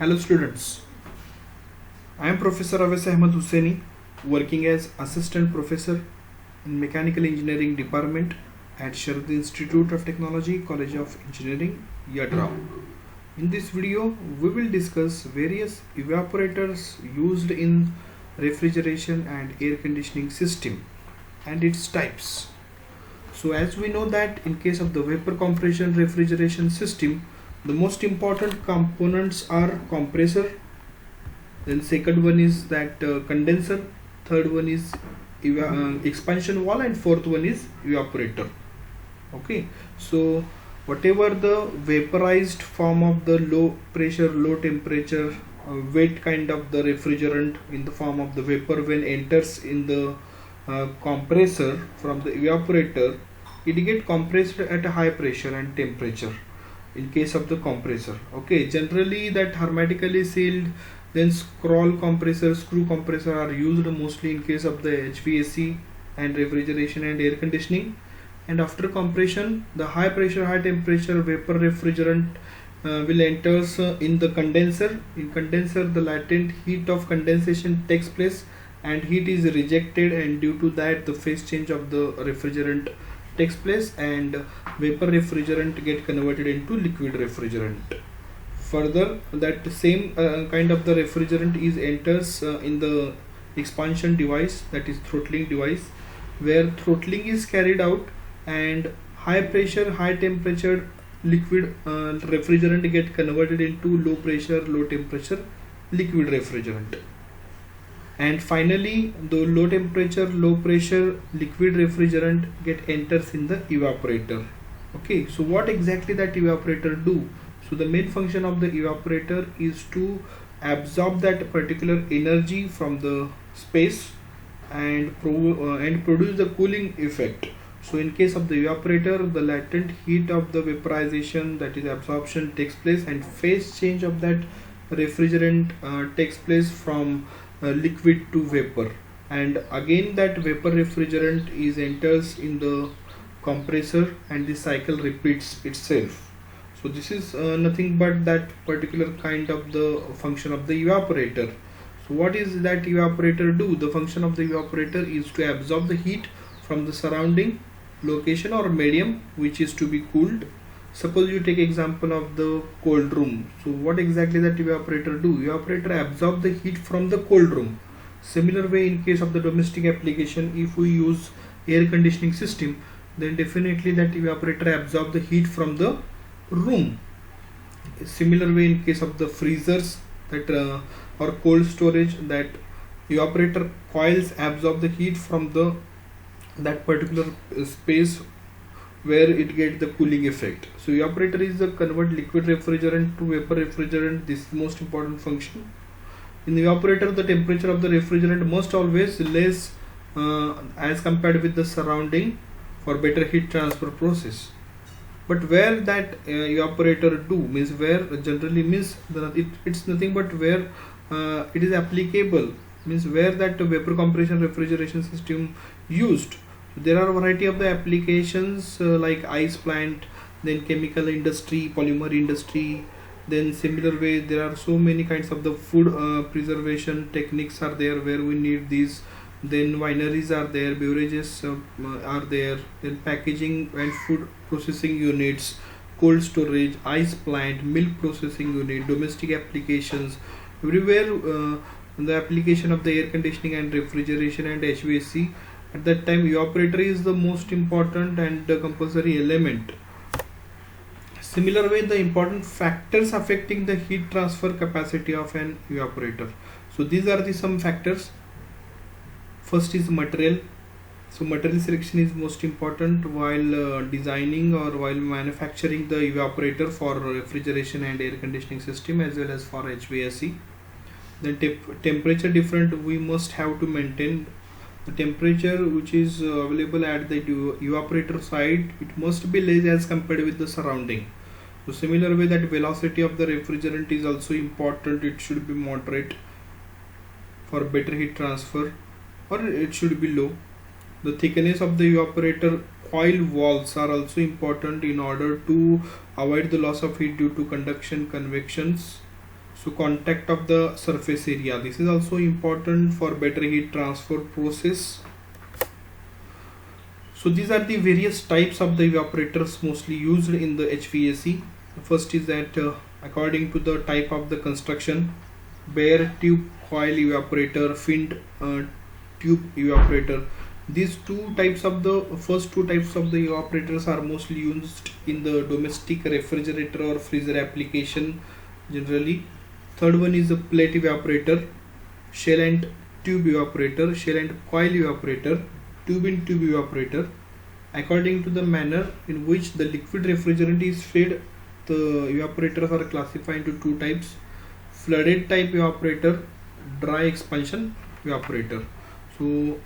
Hello students, I am Professor Awais Ahmed Hussaini, working as Assistant Professor in Mechanical Engineering Department at Sharad Institute of Technology, College of Engineering, Yadra. In this video, we will discuss various evaporators used in refrigeration and air conditioning system and its types. So as we know that in case of the vapor compression refrigeration system, the most important components are compressor, then second one is that condenser, third one is expansion wall, and fourth one is evaporator. Okay, so whatever the vaporized form of the low pressure, low temperature, wet kind of the refrigerant in the form of the vapor when enters in the compressor from the evaporator, it get compressed at a high pressure and temperature in case of the compressor. Okay, generally that hermetically sealed, then scroll compressor, screw compressor are used mostly in case of the HVAC and refrigeration and air conditioning. And after compression, the high pressure, high temperature vapor refrigerant will enters in the condenser. In condenser, the latent heat of condensation takes place and heat is rejected, and due to that the phase change of the refrigerant takes place and vapor refrigerant get converted into liquid refrigerant. Further, that same kind of the refrigerant is enters in the expansion device, that is throttling device, where throttling is carried out and high pressure, high temperature liquid refrigerant get converted into low pressure, low temperature liquid refrigerant. And finally, the low temperature, low pressure liquid refrigerant get enters in the evaporator. Okay, so what exactly that evaporator do? So the main function of the evaporator is to absorb that particular energy from the space and produce the cooling effect. So in case of the evaporator, the latent heat of the vaporization, that is absorption, takes place and phase change of that refrigerant takes place from liquid to vapor, and again that vapor refrigerant is enters in the compressor and the cycle repeats itself. So this is nothing but that particular kind of the function of the evaporator. So what is that evaporator do? The function of the evaporator is to absorb the heat from the surrounding location or medium which is to be cooled. Suppose you take example of the cold room. So what exactly that evaporator do? Evaporator absorb the heat from the cold room. Similar way in case of the domestic application, if we use air conditioning system, then definitely that evaporator absorb the heat from the room. Similar way in case of the freezers that or cold storage, that evaporator coils absorb the heat from the that particular space where it get the cooling effect. So evaporator is the convert liquid refrigerant to vapor refrigerant. This is the most important function. In the evaporator, the temperature of the refrigerant must always less as compared with the surrounding for better heat transfer process. But where that evaporator do means where generally means it's nothing but where it is applicable, means where that vapor compression refrigeration system used. There are a variety of the applications like ice plant, then chemical industry, polymer industry. Then similar way there are so many kinds of the food preservation techniques are there where we need these. Then wineries are there, beverages are there, then packaging and food processing units, cold storage, ice plant, milk processing unit, domestic applications. Everywhere the application of the air conditioning and refrigeration and HVAC, at that time evaporator is the most important and the compulsory element. Similar way, the important factors affecting the heat transfer capacity of an evaporator. So these are the some factors. First is material. So material selection is most important while designing or while manufacturing the evaporator for refrigeration and air conditioning system as well as for HVAC. Then temperature different we must have to maintain. The temperature which is available at the evaporator side, it must be less as compared with the surrounding. So similar way that velocity of the refrigerant is also important. It should be moderate for better heat transfer, or it should be low. The thickness of the evaporator coil walls are also important in order to avoid the loss of heat due to conduction convections. So contact of the surface area, this is also important for better heat transfer process. So these are the various types of the evaporators mostly used in the HVAC. The first is that according to the type of the construction, bare tube coil evaporator, finned tube evaporator. These first two types of the evaporators are mostly used in the domestic refrigerator or freezer application generally. Third one is a plate evaporator, shell and tube evaporator, shell and coil evaporator, tube in tube evaporator. According to the manner in which the liquid refrigerant is fed, the evaporators are classified into two types: flooded type evaporator, dry expansion evaporator. So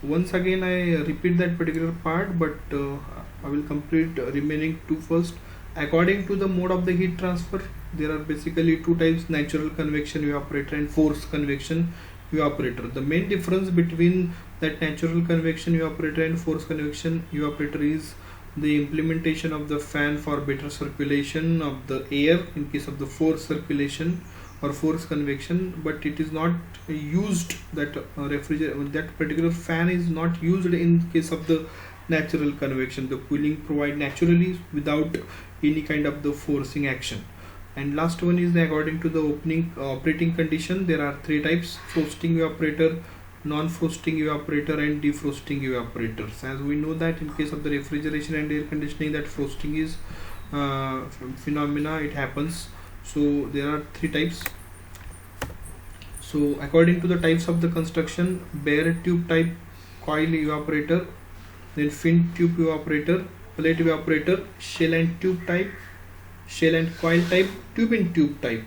once again I repeat that particular part, but I will complete remaining two first. According to the mode of the heat transfer, there are basically two types: natural convection evaporator and forced convection evaporator. The main difference between that natural convection evaporator and forced convection evaporator is the implementation of the fan for better circulation of the air in case of the forced circulation or forced convection, but it is not used, that that particular fan is not used in case of the natural convection. The cooling provided naturally without any kind of the forcing action. And last one is according to the operating condition, there are three types: frosting evaporator, non-frosting evaporator and defrosting evaporators. As we know that in case of the refrigeration and air conditioning, that frosting is phenomena, it happens. So there are three types. So according to the types of the construction, bare tube type coil evaporator, then fin tube evaporator, plate evaporator, shell and tube type, shell and coil type, tube in tube type.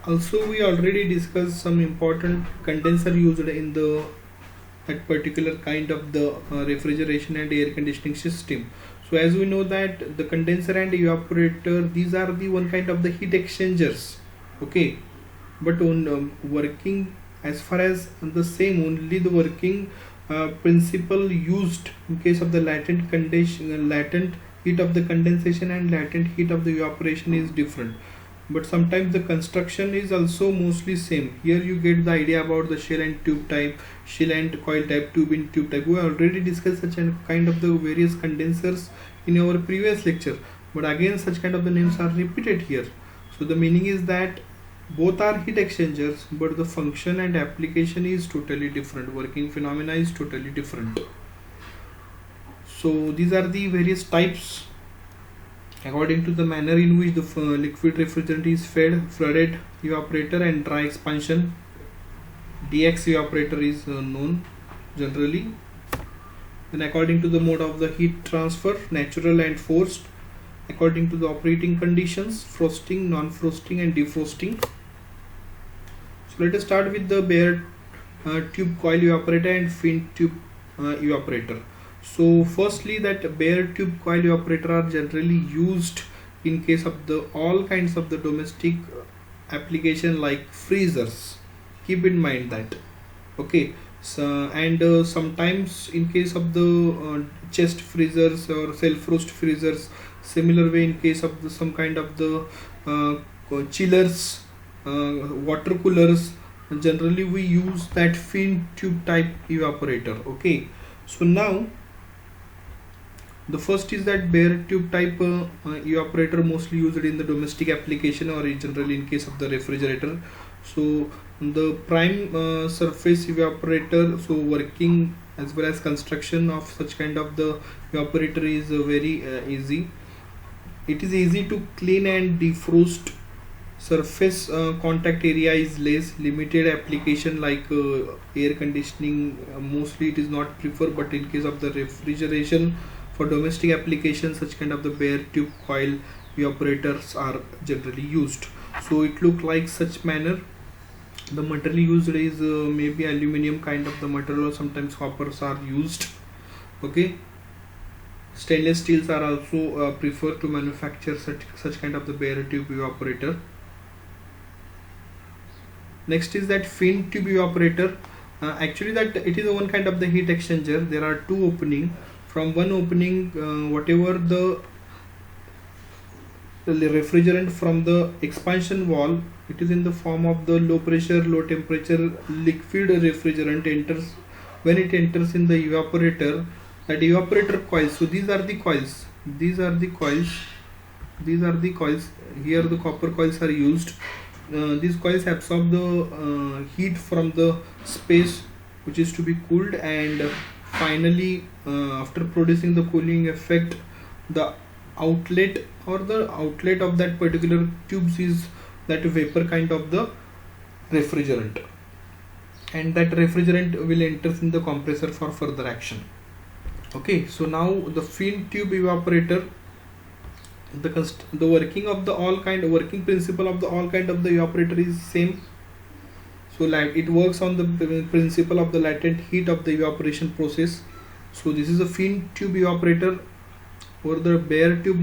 Also we already discussed some important condenser used in that particular kind of the refrigeration and air conditioning system. So as we know that the condenser and evaporator, these are the one kind of the heat exchangers, okay, but on working as far as the same, only the working principle used in case of the latent heat of the condensation and latent heat of the evaporation is different, but sometimes the construction is also mostly same. Here you get the idea about the shell and tube type, shell and coil type, tube in tube type. We already discussed such a kind of the various condensers in our previous lecture, but again such kind of the names are repeated here. So the meaning is that both are heat exchangers, but the function and application is totally different, working phenomena is totally different. So these are the various types according to the manner in which the liquid refrigerant is fed: flooded evaporator and dry expansion. DX evaporator is known generally. Then according to the mode of the heat transfer, natural and forced. According to the operating conditions, frosting, non-frosting and defrosting. So let us start with the bare tube coil evaporator and fin tube evaporator. So firstly, that bare tube coil evaporator are generally used in case of the all kinds of the domestic application like freezers. Keep in mind that, okay. So and sometimes in case of the chest freezers or self-frost freezers, similar way in case of some kind of the chillers, water coolers, generally we use that fin tube type evaporator, okay. So now the first is that bare tube type evaporator, mostly used in the domestic application or generally in case of the refrigerator. So the prime surface evaporator, so working as well as construction of such kind of the evaporator is very easy. It is easy to clean and defrost. Surface contact area is less, limited application like air conditioning, mostly it is not preferred, but in case of the refrigeration for domestic applications, such kind of the bare tube coil evaporators are generally used. So it look like such manner. The material used is maybe aluminum kind of the material, or sometimes coppers are used, okay. Stainless steels are also preferred to manufacture such kind of the bare tube evaporator. Next is that fin tube evaporator. Actually that it is one kind of the heat exchanger. There are two opening. From one opening, whatever the the refrigerant from the expansion valve. It is in the form of the low pressure, low temperature liquid refrigerant enters. When it enters in the evaporator, that evaporator coils, so these are the coils, these are the coils, these are the coils. Here the copper coils are used. These coils absorb the heat from the space which is to be cooled, and finally after producing the cooling effect, the outlet or the outlet of that particular tubes is that vapor kind of the refrigerant, and that refrigerant will enter in the compressor for further action. Okay, so now the fin tube evaporator, the working of the working principle of the all kind of the evaporator is same. So like it works on the principle of the latent heat of the evaporation process. So this is a fin tube evaporator. For the bare tube,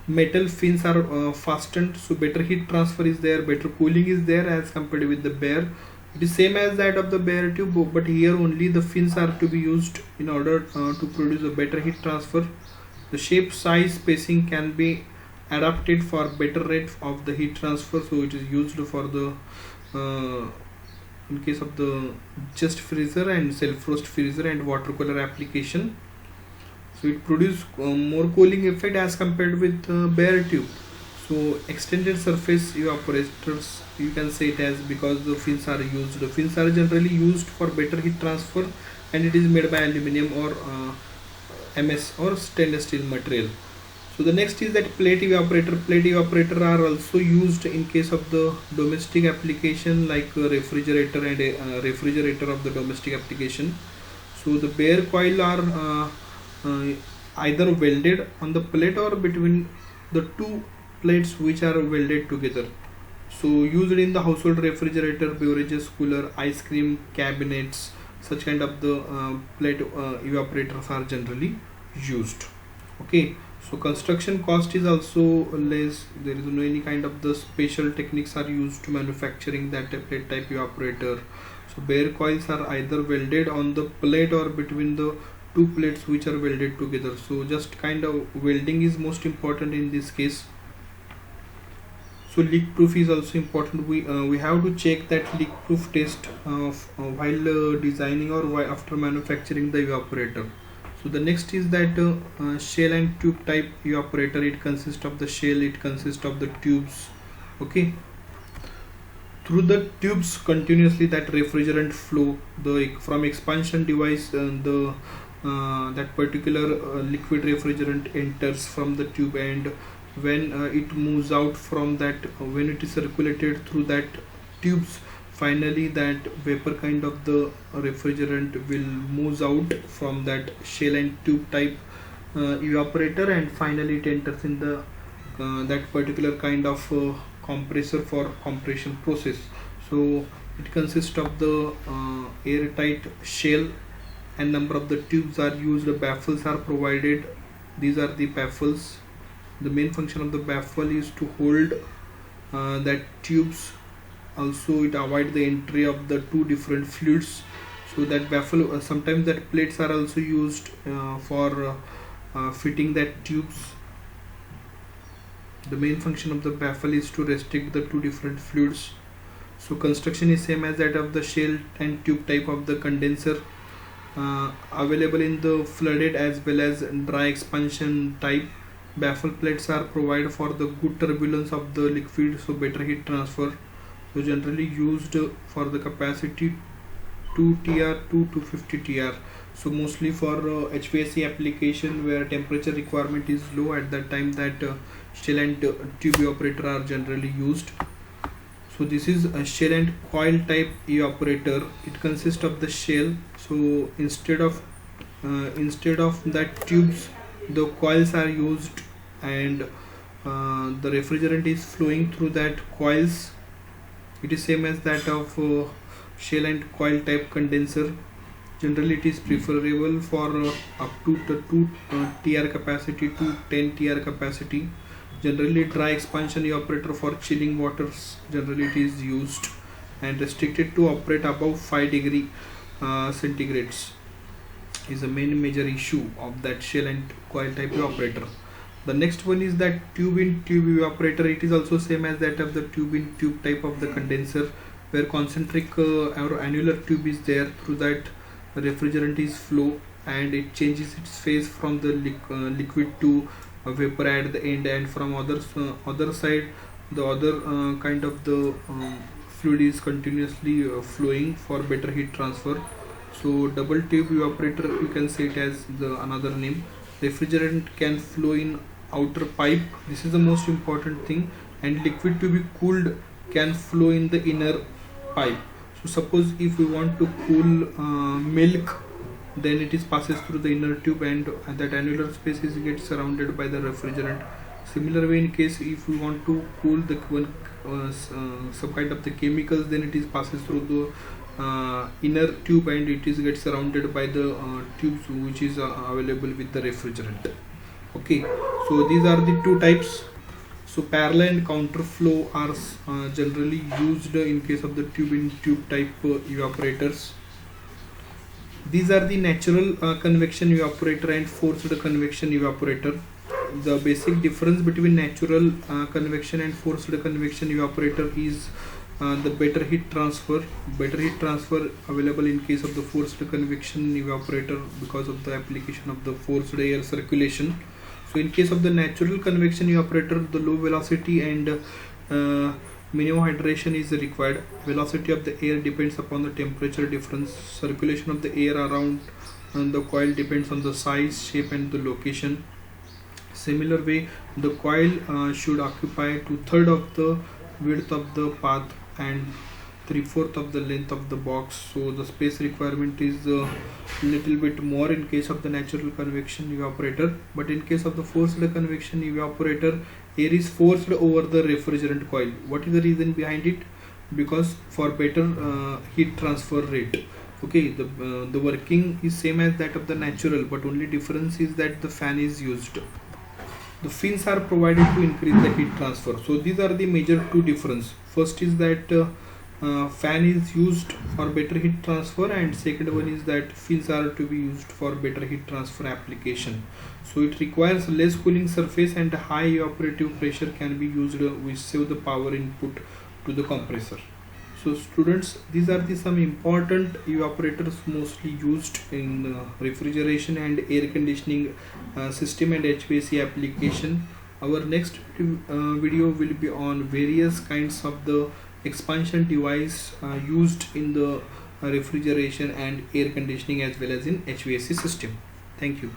metal fins are fastened, so better heat transfer is there, better cooling is there as compared with the bare. It is same as that of the bare tube, but here only the fins are to be used in order to produce a better heat transfer. The shape, size, spacing can be adapted for better rate of the heat transfer, so it is used for the in case of the just freezer and self frost freezer and water cooler application. So it produces more cooling effect as compared with bare tube. So extended surface evaporators, you can say it as, because the fins are used. The fins are generally used for better heat transfer, and it is made by aluminum or MS or stainless steel material. So the next is that plate evaporator. Plate evaporator are also used in case of the domestic application, like refrigerator and refrigerator of the domestic application. So the bare coil are either welded on the plate or between the two plates which are welded together. So used in the household refrigerator, beverages cooler, ice cream cabinets, such kind of the plate evaporators are generally used. Okay, so construction cost is also less. There is no any kind of the special techniques are used to manufacturing that plate type evaporator. So bare coils are either welded on the plate or between the two plates which are welded together. So just kind of welding is most important in this case. So leak proof is also important. We have to check that leak proof test while designing or while after manufacturing the evaporator. So the next is that shell and tube type evaporator. It consists of the shell, it consists of the tubes. Okay, through the tubes continuously that refrigerant flow, the from expansion device, that particular liquid refrigerant enters from the tube, and when it moves out from that, when it is circulated through that tubes, finally that vapor kind of the refrigerant will moves out from that shell and tube type evaporator, and finally it enters in the that particular kind of compressor for compression process. So it consists of the airtight shell, and number of the tubes are used. Baffles are provided. These are the baffles. The main function of the baffle is to hold that tubes. Also it avoid the entry of the two different fluids. So that baffle, sometimes that plates are also used for fitting that tubes. The main function of the baffle is to restrict the two different fluids. So construction is same as that of the shell and tube type of the condenser, available in the flooded as well as dry expansion type. Baffle plates are provided for the good turbulence of the liquid, so better heat transfer. So generally used for the capacity 2 TR to 250 TR. So mostly for HVAC application where temperature requirement is low, at that time that shell and tube evaporator are generally used. So this is a shell and coil type evaporator. It consists of the shell. So instead of that tubes, the coils are used, and the refrigerant is flowing through that coils. It is same as that of shell and coil type condenser. Generally it is preferable for up to the 2 TR capacity to 10 TR capacity. Generally dry expansion evaporator for chilling waters, generally it is used, and restricted to operate above 5 degree centigrades is the main major issue of that shell and coil type evaporator. The next one is that tube in tube evaporator. It is also same as that of the tube in tube type of the condenser, where concentric or annular tube is there. Through that refrigerant is flow and it changes its phase from the liquid to vapor at the end, and from other side the other kind of the fluid is continuously flowing for better heat transfer. So double tube evaporator, you can say it as the another name. Refrigerant can flow in outer pipe, this is the most important thing, and liquid to be cooled can flow in the inner pipe. So suppose if we want to cool milk, then it is passes through the inner tube, and that annular space is gets surrounded by the refrigerant. Similar way, in case if we want to cool the some kind of the chemicals, then it is passes through the inner tube and it is gets surrounded by the tubes which is available with the refrigerant. Okay, so these are the two types. So parallel and counter flow are generally used in case of the tube in tube type evaporators. These are the natural convection evaporator and forced convection evaporator. The basic difference between natural convection and forced convection evaporator is the better heat transfer. Better heat transfer available in case of the forced convection evaporator because of the application of the forced air circulation. So in case of the natural convection evaporator, the low velocity and minimum hydration is required. Velocity of the air depends upon the temperature difference. Circulation of the air around the coil depends on the size, shape and the location. Similar way, the coil should occupy 2/3 of the width of the path and 3/4 of the length of the box. So the space requirement is little bit more in case of the natural convection evaporator, but in case of the forced convection evaporator, air is forced over the refrigerant coil. What is the reason behind it? Because for better heat transfer rate. Okay, the working is same as that of the natural, but only difference is that the fan is used. The fins are provided to increase the heat transfer. So these are the major two difference. First is that fan is used for better heat transfer, and second one is that fins are to be used for better heat transfer application. So it requires less cooling surface and high evaporative pressure can be used, which save the power input to the compressor. So students, these are the some important evaporators mostly used in refrigeration and air conditioning system and HVAC application. Our next video will be on various kinds of the expansion device used in the refrigeration and air conditioning as well as in HVAC system. Thank you.